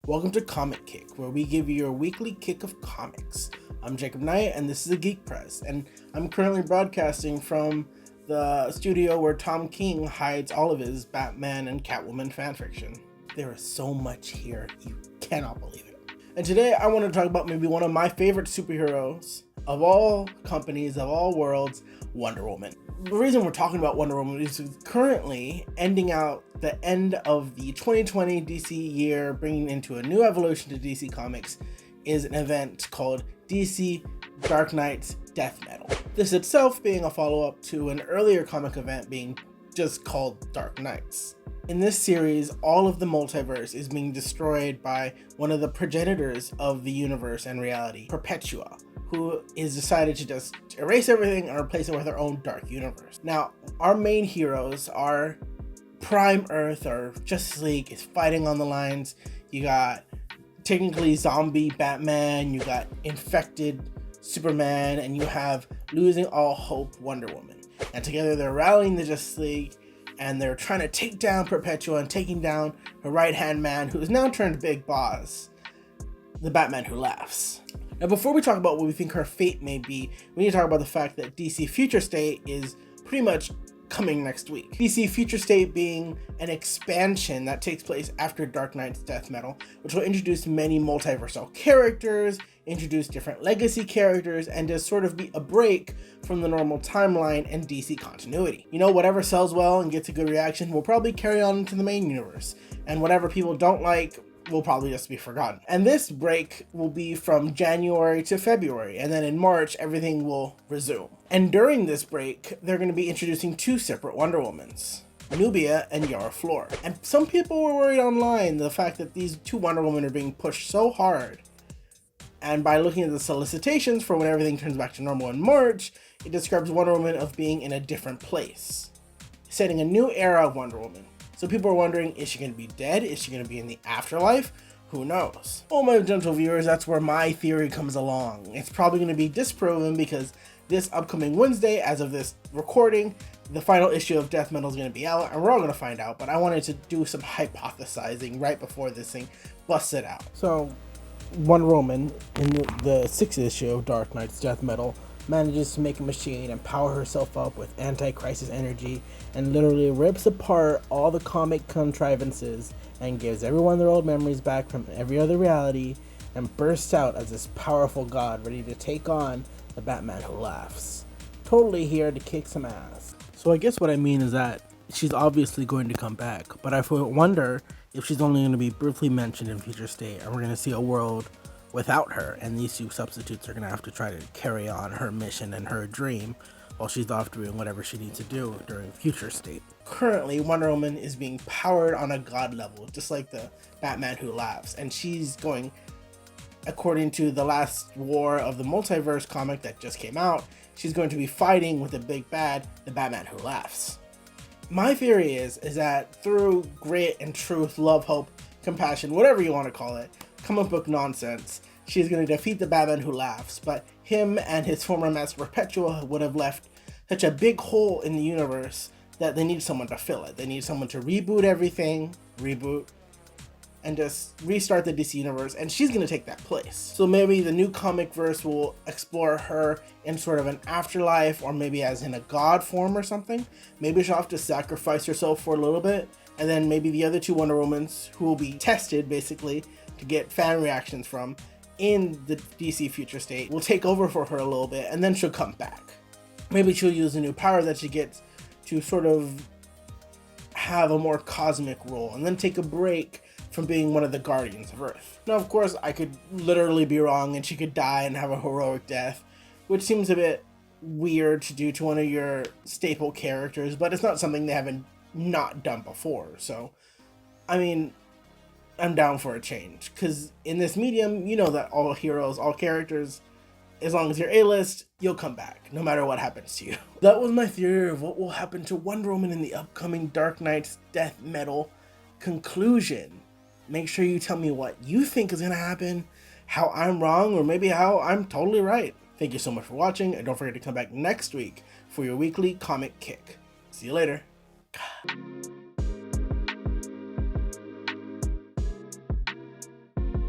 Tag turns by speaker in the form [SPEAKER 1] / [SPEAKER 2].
[SPEAKER 1] Welcome to Comic Kick, where we give you your weekly kick of comics. I'm Jacob Knight, and this is the Geek Press, and I'm currently broadcasting from the studio where Tom King hides all of his Batman and Catwoman fanfiction. There is so much here, you cannot believe it. And today I want to talk about maybe one of my favorite superheroes of all companies, of all worlds, Wonder Woman. The reason we're talking about Wonder Woman is currently ending out the end of the 2020 DC year, bringing into a new evolution to DC Comics, is an event called DC Dark Knight's Death Metal. This itself being a follow-up to an earlier comic event being just called Dark Knights. In this series, all of the multiverse is being destroyed by one of the progenitors of the universe and reality, Perpetua, who is decided to just erase everything and replace it with her own dark universe. Now, our main heroes are Prime Earth, or Justice League, is fighting on the lines. You got technically zombie Batman, you got infected Superman, and you have losing all hope Wonder Woman. And together they're rallying the Justice League, and they're trying to take down Perpetua and taking down her right-hand man, who is now turned big boss, the Batman Who Laughs. Now, before we talk about what we think her fate may be, we need to talk about the fact that DC Future State is pretty much coming next week. DC Future State being an expansion that takes place after Dark Knight's Death Metal, which will introduce many multiversal characters, introduce different legacy characters, and just sort of be a break from the normal timeline and DC continuity. You know, whatever sells well and gets a good reaction will probably carry on into the main universe, and whatever people don't like will probably just be forgotten. And this break will be from January to February, and then in March everything will resume. And during this break, they're going to be introducing two separate Wonder Womans, Nubia and Yara Flor. And some people were worried online the fact that these two Wonder Women are being pushed so hard. And by looking at the solicitations for when everything turns back to normal in March, it describes Wonder Woman of being in a different place, setting a new era of Wonder Woman. So people are wondering, is she going to be dead? Is she going to be in the afterlife? Who knows? Well, my gentle viewers, that's where my theory comes along. It's probably going to be disproven because this upcoming Wednesday, as of this recording, the final issue of Death Metal is going to be out, and we're all going to find out. But I wanted to do some hypothesizing right before this thing busted out. So, Wonder Woman, in the 6th issue of Dark Knight's Death Metal, manages to make a machine and power herself up with anti-crisis energy and literally rips apart all the comic contrivances and gives everyone their old memories back from every other reality and bursts out as this powerful god ready to take on the Batman Who Laughs. Totally here to kick some ass. So I guess what I mean is that she's obviously going to come back, but I wonder if she's only going to be briefly mentioned in Future State and we're going to see a world without her, and these two substitutes are going to have to try to carry on her mission and her dream while she's off doing whatever she needs to do during Future State. Currently, Wonder Woman is being powered on a god level, just like the Batman Who Laughs, and she's going, according to the last war of the multiverse comic that just came out, she's going to be fighting with the big bad, the Batman Who Laughs. My theory is that through grit and truth, love, hope, compassion, whatever you want to call it, comic book nonsense, she's going to defeat the Batman Who Laughs, but him and his former master Perpetua would have left such a big hole in the universe that they need someone to fill it. They need someone to reboot everything, and just restart the DC universe, and she's going to take that place. So maybe the new comic verse will explore her in sort of an afterlife, or maybe as in a god form or something. Maybe she'll have to sacrifice herself for a little bit, and then maybe the other two Wonder Womans, who will be tested basically to get fan reactions from in the DC Future State, will take over for her a little bit, and then she'll come back. Maybe she'll use a new power that she gets to sort of have a more cosmic role, and then take a break from being one of the Guardians of Earth. Now, of course, I could literally be wrong, and she could die and have a heroic death, which seems a bit weird to do to one of your staple characters, but it's not something they haven't not done before. So, I mean, I'm down for a change, because in this medium, you know that all heroes, all characters, as long as you're A-list, you'll come back, no matter what happens to you. That was my theory of what will happen to Wonder Woman in the upcoming Dark Knight's Death Metal conclusion. Make sure you tell me what you think is going to happen, how I'm wrong, or maybe how I'm totally right. Thank you so much for watching, and don't forget to come back next week for your weekly comic kick. See you later.